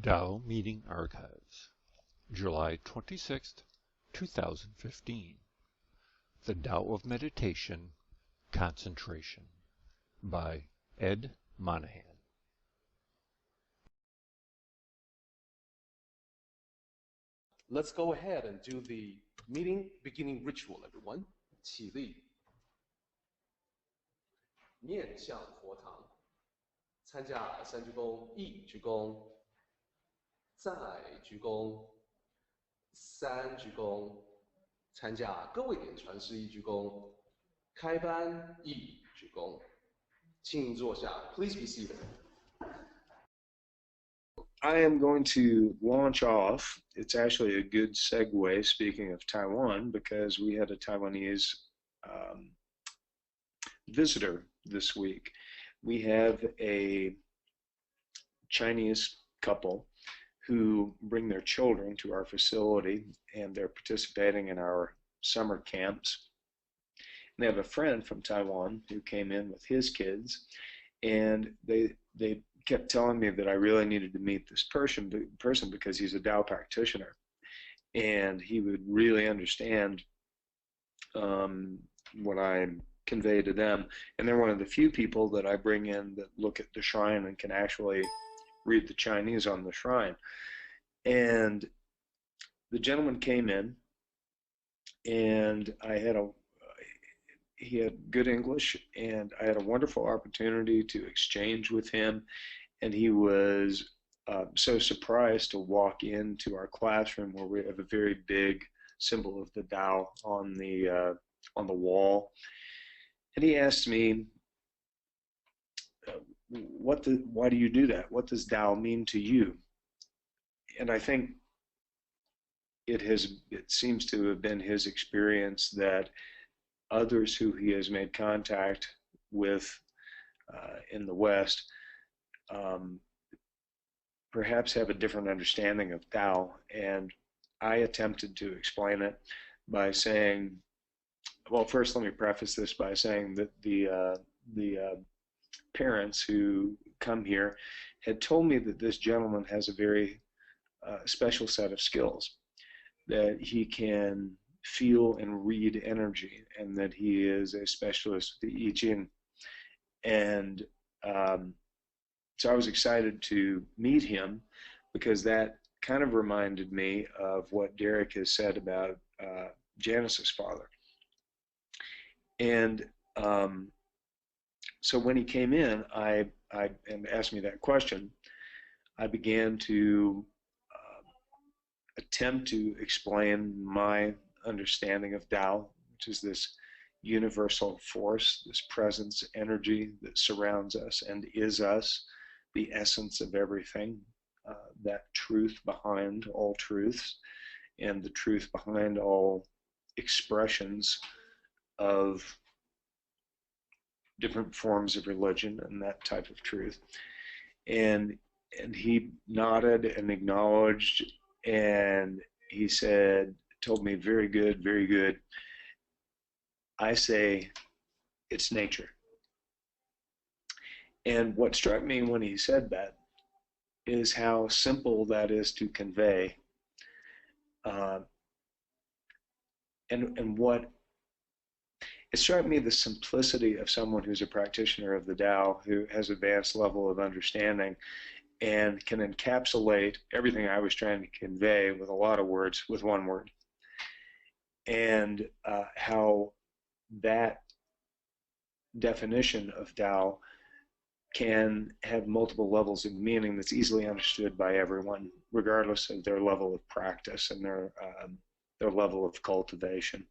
Tao Meeting Archives, July 26, 2015. The Tao of Meditation, Concentration, by Ed Monaghan. Let's go ahead and do the meeting beginning ritual, everyone. 起立，面向佛堂，参加三鞠躬、一鞠躬，再鞠躬，三鞠躬，参加各位点传师一鞠躬，开班一鞠躬，请坐下。Please be seated. I am going to launch off. It's actually a good segue, speaking of Taiwan, because we had a Taiwanese visitor this week. We have a Chinese couple who bring their children to our facility, and they're participating in our summer camps. And they have a friend from Taiwan who came in with his kids, and they kept telling me that I really needed to meet this person because he's a Tao practitioner, and he would really understand what I convey to them. And they're one of the few people that I bring in that look at the shrine and can actually read the Chinese on the shrine. And the gentleman came in, and he had good English, and I had a wonderful opportunity to exchange with him, and he was so surprised to walk into our classroom where we have a very big symbol of the Tao on the wall. And he asked me, why do you do that? What does Tao mean to you? And I think it seems to have been his experience that others who he has made contact with in the West perhaps have a different understanding of Tao. And I attempted to explain it by saying, well, first let me preface this by saying that the parents who come here had told me that this gentleman has a very special set of skills, that he can feel and read energy, and that he is a specialist with the I Ching. And so I was excited to meet him because that kind of reminded me of what Derek has said about Janice's father. And so when he came in and asked me that question, I began to attempt to explain my understanding of Tao, which is this universal force, this presence, energy that surrounds us and is us, the essence of everything, that truth behind all truths, and the truth behind all expressions of different forms of religion and that type of truth. And he nodded and acknowledged, and he told me, very good, very good. I say, it's nature. And what struck me when he said that is how simple that is to convey, and what it struck me, the simplicity of someone who's a practitioner of the Tao, who has advanced level of understanding and can encapsulate everything I was trying to convey with a lot of words with one word. And how that definition of Tao can have multiple levels of meaning that's easily understood by everyone, regardless of their level of practice and their level of cultivation.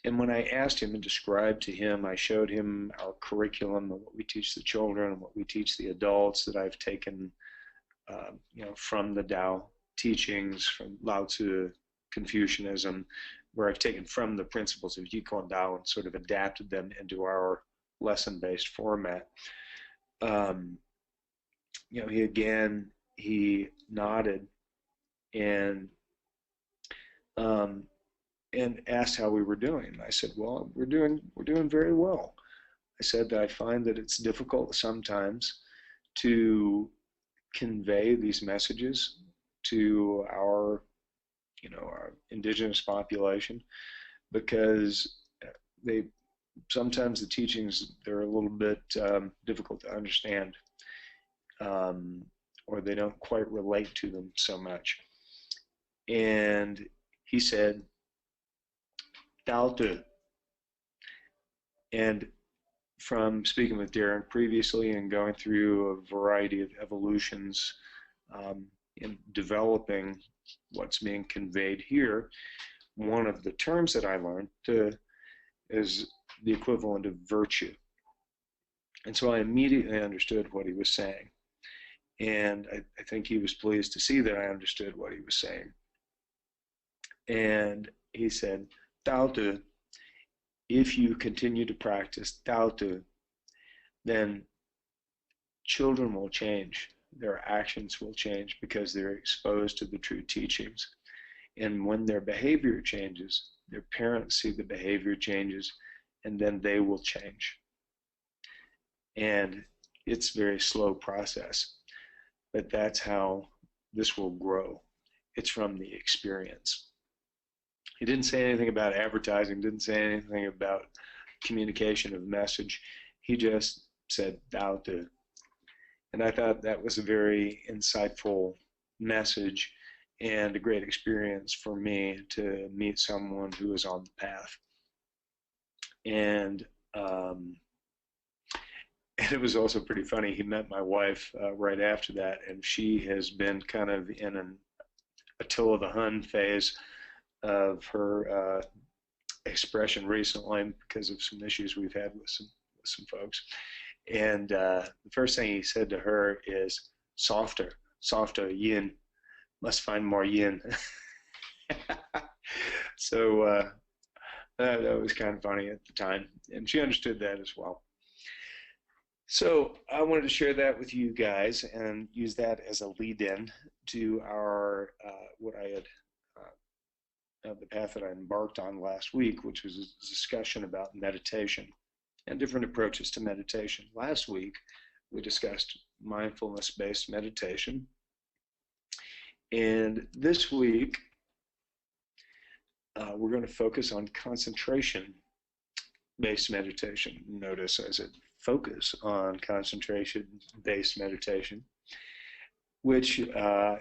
And when I asked him and described to him, I showed him our curriculum and what we teach the children and what we teach the adults that I've taken, from the Tao teachings, from Lao Tzu, Confucianism, where I've taken from the principles of Yikon Tao and sort of adapted them into our lesson-based format. He nodded and asked how we were doing. And I said, well, we're doing very well. I said that I find that it's difficult sometimes to convey these messages to our, our indigenous population, because they sometimes the teachings, they're a little bit difficult to understand, or they don't quite relate to them so much. And he said, Tao Talks. And from speaking with Darren previously and going through a variety of evolutions in developing what's being conveyed here, one of the terms that I learned is the equivalent of virtue. And so I immediately understood what he was saying. And I think he was pleased to see that I understood what he was saying. And he said, Tao Talks, if you continue to practice Tao Talks, then children will change. Their actions will change because they're exposed to the true teachings. And when their behavior changes, their parents see the behavior changes, and then they will change. And it's a very slow process, but that's how this will grow. It's from the experience. He didn't say anything about advertising, didn't say anything about communication of message. He just said Tao Talks. And I thought that was a very insightful message and a great experience for me to meet someone who is on the path. And it was also pretty funny. He met my wife right after that, and she has been kind of in an Attila the Hun phase of her expression recently because of some issues we've had with some folks. And the first thing he said to her is, softer, yin, must find more yin. So that was kind of funny at the time, and she understood that as well. So I wanted to share that with you guys and use that as a lead-in to our what I had the path that I embarked on last week, which was a discussion about meditation and different approaches to meditation. Last week, we discussed mindfulness-based meditation. And this week, we're going to focus on concentration-based meditation. Notice I said focus on concentration-based meditation, which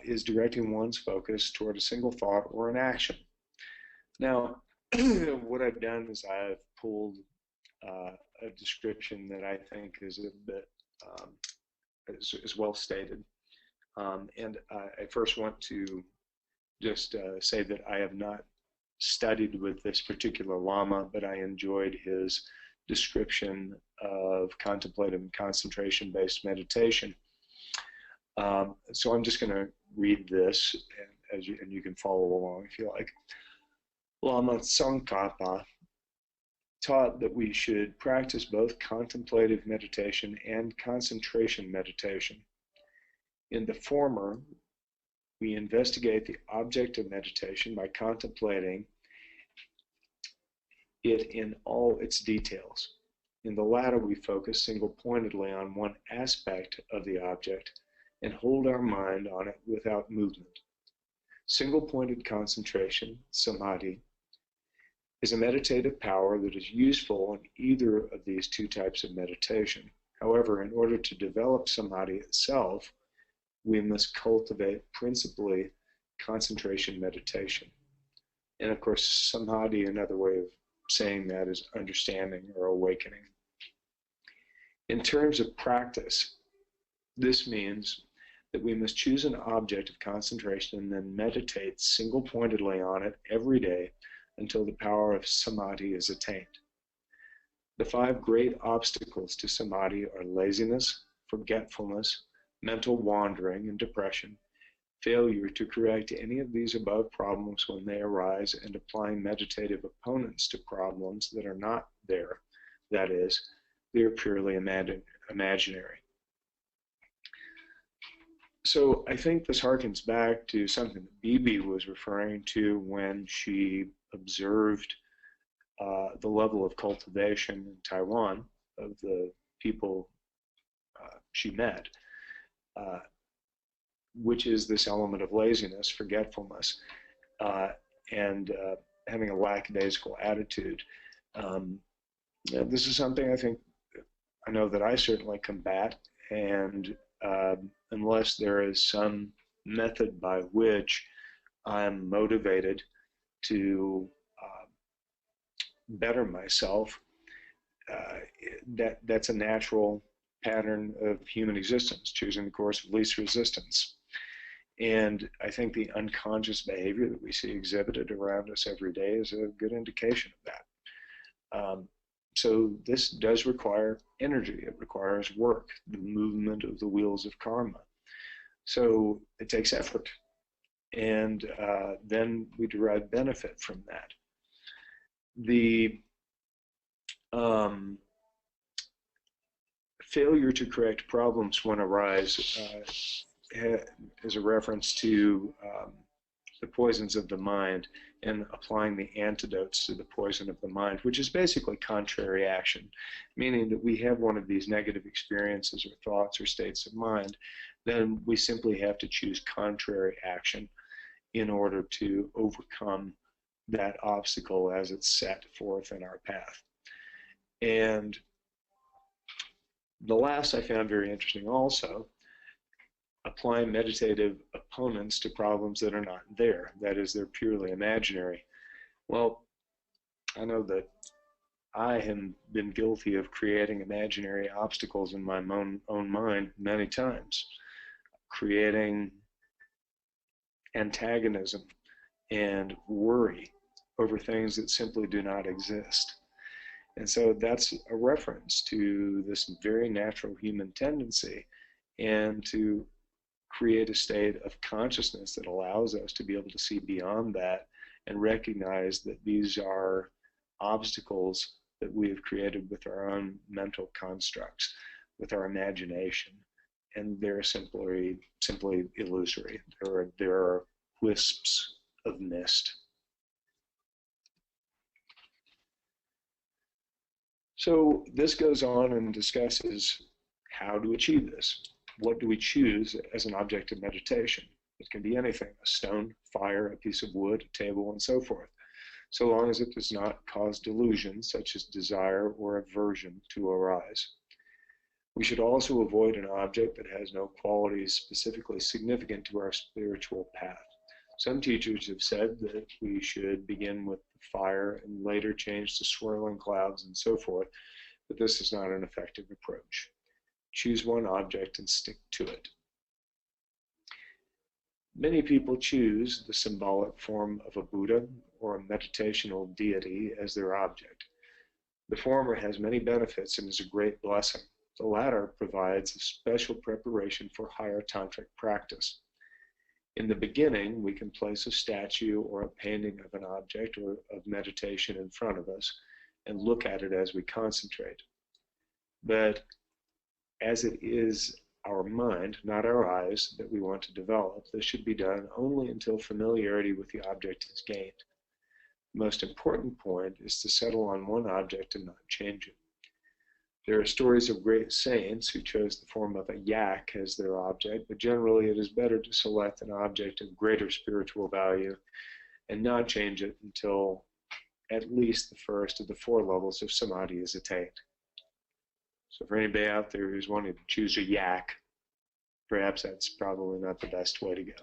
is directing one's focus toward a single thought or an action. Now, what I've done is I've pulled a description that I think is a bit is well stated. And I first want to just say that I have not studied with this particular Lama, but I enjoyed his description of contemplative and concentration-based meditation. So I'm just going to read this, and you can follow along if you like. Lama Tsongkhapa taught that we should practice both contemplative meditation and concentration meditation. In the former, we investigate the object of meditation by contemplating it in all its details. In the latter, we focus single-pointedly on one aspect of the object and hold our mind on it without movement. Single-pointed concentration, samadhi, is a meditative power that is useful in either of these two types of meditation. However, in order to develop samadhi itself, we must cultivate principally concentration meditation. And of course, samadhi, another way of saying that, is understanding or awakening. In terms of practice, this means that we must choose an object of concentration and then meditate single-pointedly on it every day until the power of samadhi is attained. The 5 great obstacles to samadhi are laziness, forgetfulness, mental wandering, and depression, failure to correct any of these above problems when they arise, and applying meditative opponents to problems that are not there, that is, they are purely imaginary. So I think this harkens back to something that Bibi was referring to when she observed the level of cultivation in Taiwan of the people she met. which is this element of laziness, forgetfulness, and having a lackadaisical attitude. This is something I know that I certainly combat, and unless there is some method by which I'm motivated to better myself, that's a natural pattern of human existence, choosing the course of least resistance. And I think the unconscious behavior that we see exhibited around us every day is a good indication of that. So this does require energy. It requires work, the movement of the wheels of karma. So it takes effort. And then we derive benefit from that. The failure to correct problems when arise is a reference to the poisons of the mind and applying the antidotes to the poison of the mind, which is basically contrary action, meaning that we have one of these negative experiences or thoughts or states of mind, then we simply have to choose contrary action in order to overcome that obstacle as it's set forth in our path. And the last I found very interesting also, applying meditative opponents to problems that are not there. That is, they're purely imaginary. Well, I know that I have been guilty of creating imaginary obstacles in my own mind many times, creating antagonism and worry over things that simply do not exist. And so that's a reference to this very natural human tendency, and to create a state of consciousness that allows us to be able to see beyond that and recognize that these are obstacles that we have created with our own mental constructs, with our imagination, and they're simply illusory. There are wisps of mist. So this goes on and discusses how to achieve this. What do we choose as an object of meditation? It can be anything: a stone, fire, a piece of wood, a table, and so forth, so long as it does not cause delusions such as desire or aversion to arise. We should also avoid an object that has no qualities specifically significant to our spiritual path. Some teachers have said that we should begin with the fire and later change to swirling clouds and so forth, but this is not an effective approach. Choose one object and stick to it. Many people choose the symbolic form of a Buddha or a meditational deity as their object. The former has many benefits and is a great blessing. The latter provides a special preparation for higher tantric practice. In the beginning, we can place a statue or a painting of an object or of meditation in front of us and look at it as we concentrate. But as it is our mind, not our eyes, that we want to develop, this should be done only until familiarity with the object is gained. The most important point is to settle on one object and not change it. There are stories of great saints who chose the form of a yak as their object, but generally it is better to select an object of greater spiritual value and not change it until at least the first of the 4 levels of samadhi is attained. So for anybody out there who's wanting to choose a yak, perhaps that's probably not the best way to go.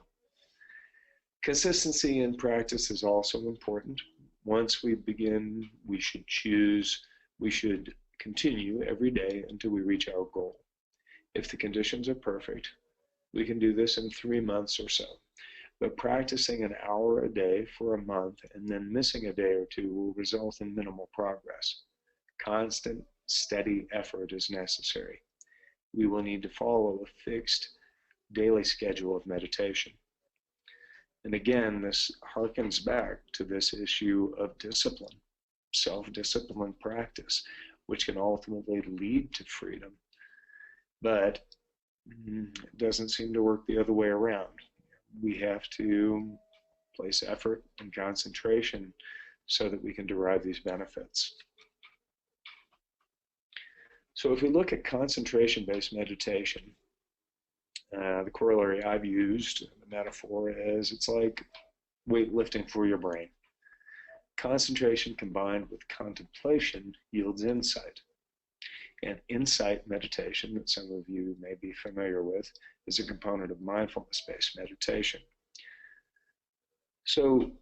Consistency in practice is also important. Once we begin, we should continue every day until we reach our goal. If the conditions are perfect, we can do this in 3 months or so. But practicing an hour a day for a month and then missing a day or 2 will result in minimal progress. Constant, steady effort is necessary. We will need to follow a fixed daily schedule of meditation. And again, this harkens back to this issue of discipline, self-disciplined practice, which can ultimately lead to freedom. But it doesn't seem to work the other way around. We have to place effort and concentration so that we can derive these benefits. So if we look at concentration-based meditation, The corollary I've used, the metaphor is, it's like weightlifting for your brain. Concentration combined with contemplation yields insight. And insight meditation, that some of you may be familiar with, is a component of mindfulness-based meditation. So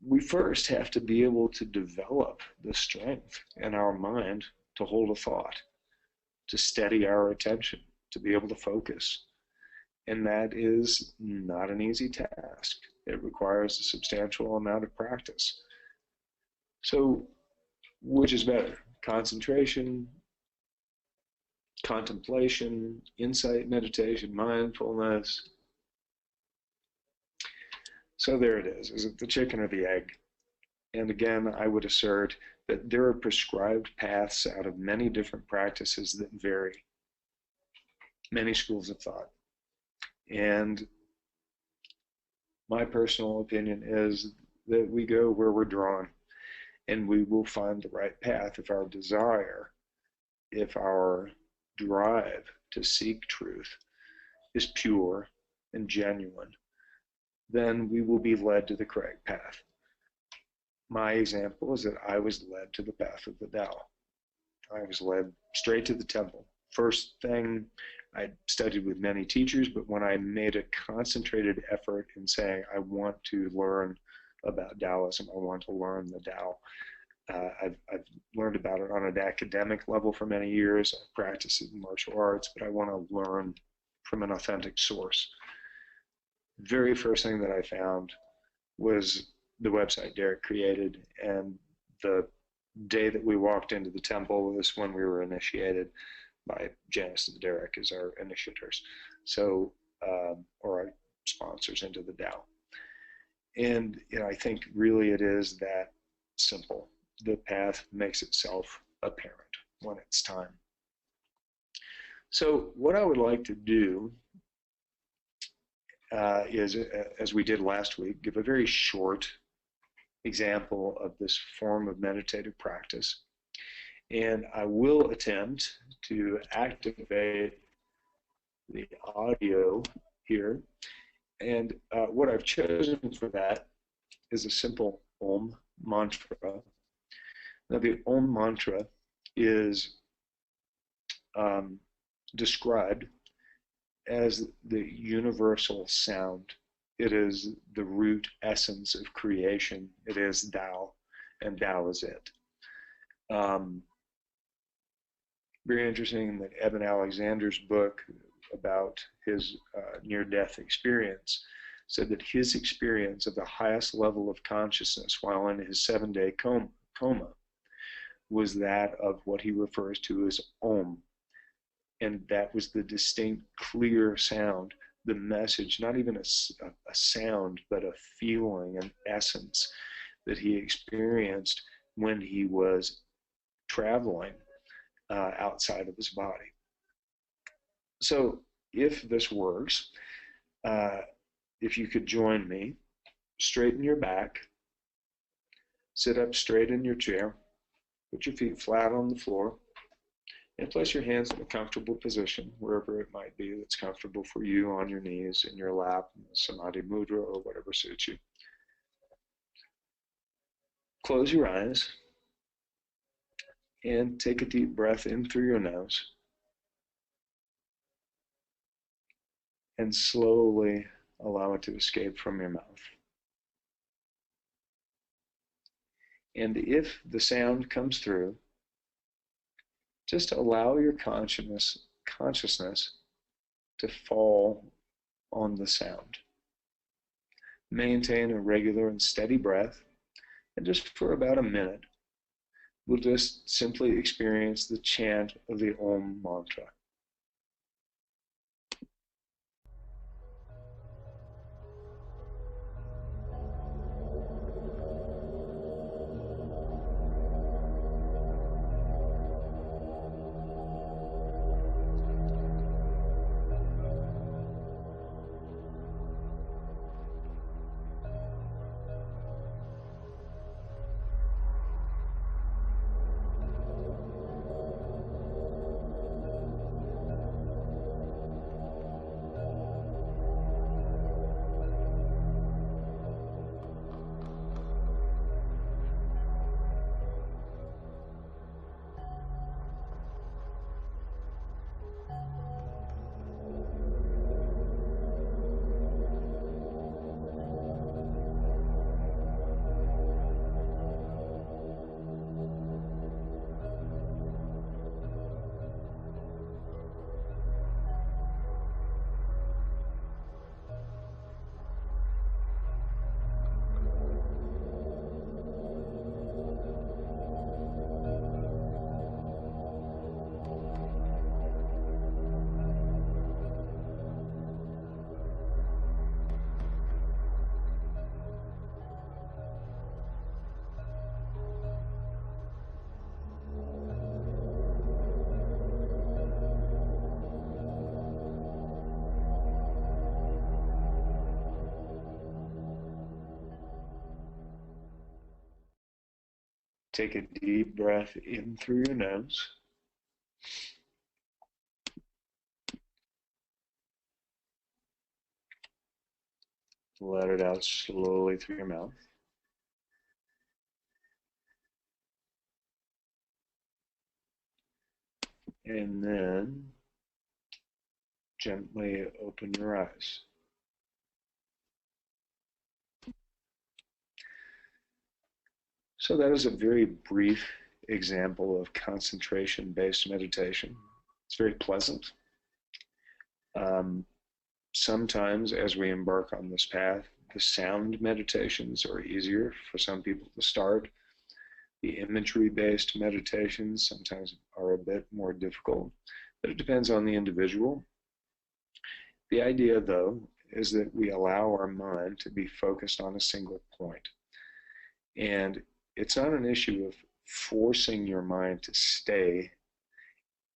we first have to be able to develop the strength in our mind to hold a thought, to steady our attention, to be able to focus. And that is not an easy task. It requires a substantial amount of practice. So which is better? Concentration, contemplation, insight meditation, mindfulness? So there it is. Is it the chicken or the egg? And again, I would assert that there are prescribed paths out of many different practices that vary, many schools of thought. And my personal opinion is that we go where we're drawn, and we will find the right path if our desire, if our drive to seek truth is pure and genuine, then we will be led to the correct path. My example is that I was led to the path of the Tao. I was led straight to the temple. First thing, I studied with many teachers, but when I made a concentrated effort in saying, I want to learn about Taoism, I want to learn the Tao, I've learned about it on an academic level for many years. I practice it in martial arts, but I want to learn from an authentic source. The very first thing that I found was the website Derek created, and the day that we walked into the temple was when we were initiated by Janice and Derek as our initiators, so or our sponsors into the Tao. And I think really it is that simple. The path makes itself apparent when it's time. So what I would like to do is, as we did last week, give a very short example of this form of meditative practice. And I will attempt to activate the audio here. And what I've chosen for that is a simple Om mantra. Now, the Om mantra is described as the universal sound. It is the root essence of creation. It is Tao, and Tao is it. Very interesting that Eben Alexander's book about his near-death experience said that his experience of the highest level of consciousness while in his 7-day coma was that of what he refers to as Om. And that was the distinct, clear sound, the message, not even a sound, but a feeling, an essence that he experienced when he was traveling outside of his body. So if this works, if you could join me, straighten your back, sit up straight in your chair, put your feet flat on the floor, and place your hands in a comfortable position, wherever it might be that's comfortable for you, on your knees, in your lap, Samadhi Mudra, or whatever suits you. Close your eyes and take a deep breath in through your nose. And slowly allow it to escape from your mouth. And if the sound comes through, just allow your consciousness to fall on the sound. Maintain a regular and steady breath, and just for about a minute, we'll just simply experience the chant of the Om mantra. Take a deep breath in through your nose. Let it out slowly through your mouth. And then gently open your eyes. So that is a very brief example of concentration-based meditation. It's very pleasant. Sometimes as we embark on this path, the sound meditations are easier for some people to start. The imagery-based meditations sometimes are a bit more difficult, but it depends on the individual. The idea, though, is that we allow our mind to be focused on a single point. And it's not an issue of forcing your mind to stay.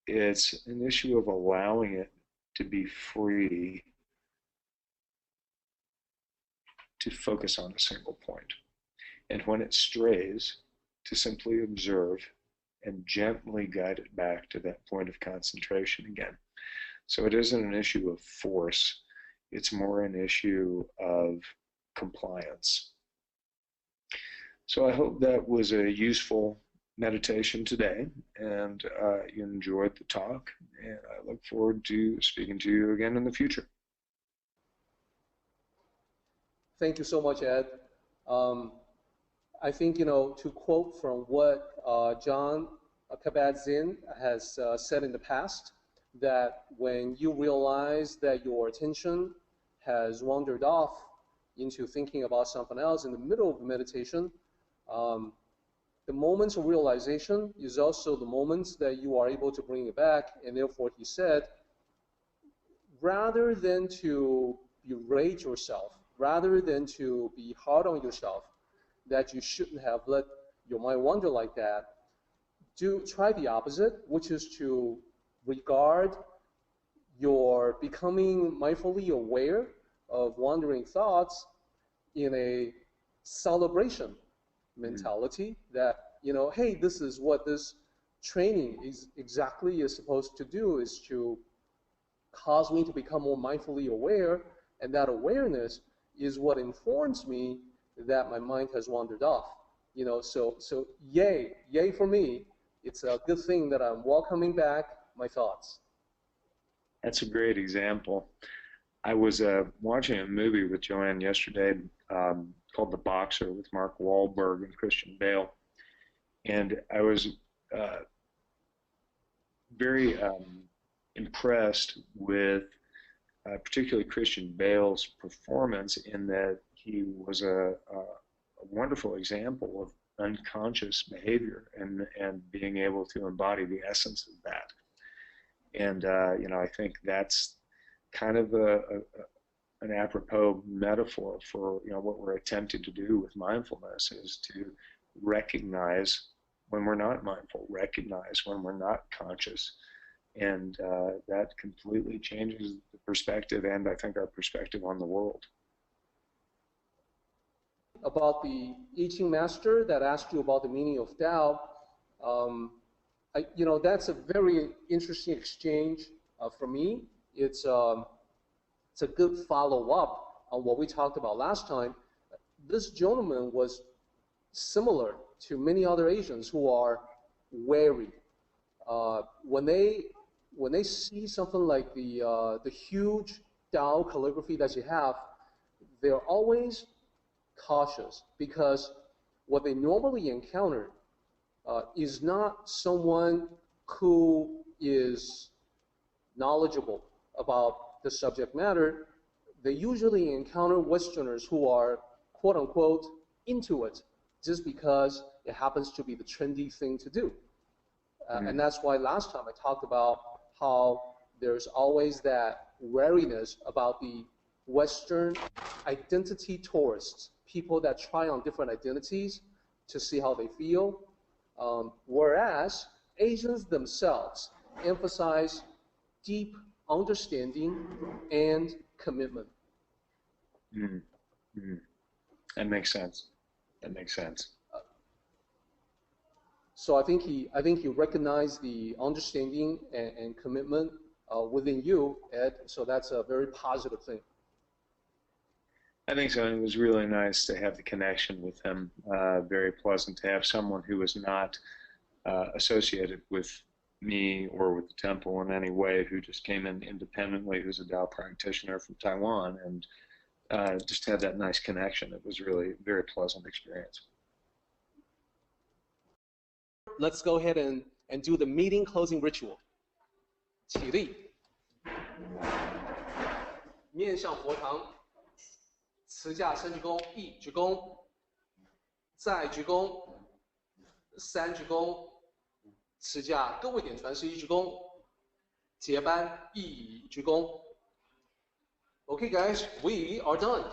It's an issue of allowing it to be free to focus on a single point. And when it strays, to simply observe and gently guide it back to that point of concentration again. So it isn't an issue of force, it's more an issue of compliance. So I hope that was a useful meditation today, and you enjoyed the talk, and I look forward to speaking to you again in the future. Thank you so much, Ed. I think, to quote from what John Kabat-Zinn has said in the past, that when you realize that your attention has wandered off into thinking about something else in the middle of the meditation, the moments of realization is also the moments that you are able to bring it back. And therefore, he said, rather than to berate yourself, rather than to be hard on yourself, that you shouldn't have let your mind wander like that, try the opposite, which is to regard your becoming mindfully aware of wandering thoughts in a celebration mentality, that, hey, this is what this training is supposed to do, is to cause me to become more mindfully aware, and that awareness is what informs me that my mind has wandered off. So yay for me. It's a good thing that I'm welcoming back my thoughts. That's a great example. I was watching a movie with Joanne yesterday called The Boxer with Mark Wahlberg and Christian Bale. And I was very impressed with particularly Christian Bale's performance, in that he was a wonderful example of unconscious behavior and being able to embody the essence of that. And I think that's kind of an apropos metaphor for what we're attempting to do with mindfulness, is to recognize when we're not mindful, recognize when we're not conscious, and that completely changes the perspective, and I think our perspective on the world. About the I Ching master that asked you about the meaning of Tao, that's a very interesting exchange for me. It's a good follow-up on what we talked about last time. This gentleman was similar to many other Asians who are wary. When they see something like the huge Tao calligraphy that you have, they're always cautious, because what they normally encounter is not someone who is knowledgeable about the subject matter. They usually encounter Westerners who are, quote unquote, into it, just because it happens to be the trendy thing to do. And that's why last time I talked about how there's always that wariness about the Western identity tourists, people that try on different identities to see how they feel, whereas Asians themselves emphasize deep understanding and commitment. That makes sense. That makes sense. So I think he recognized the understanding and commitment within you, Ed. So that's a very positive thing. I think so. And it was really nice to have the connection with him. Very pleasant to have someone who was not associated with me or with the temple in any way, who just came in independently, who's a Tao practitioner from Taiwan, and just had that nice connection. It was really a very pleasant experience. Let's go ahead and do the meeting closing ritual. 起立，面向佛堂，持架深鞠躬，一鞠躬，再鞠躬，三鞠躬，持架各位点传是一鞠躬，结班一鞠躬。Okay, guys, we are done.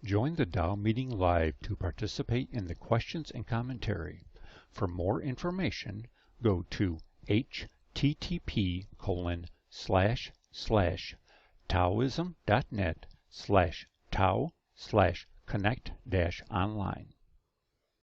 Join the Tao meeting live to participate in the questions and commentary. For more information, go to http://taoism.net/tao/connect-online.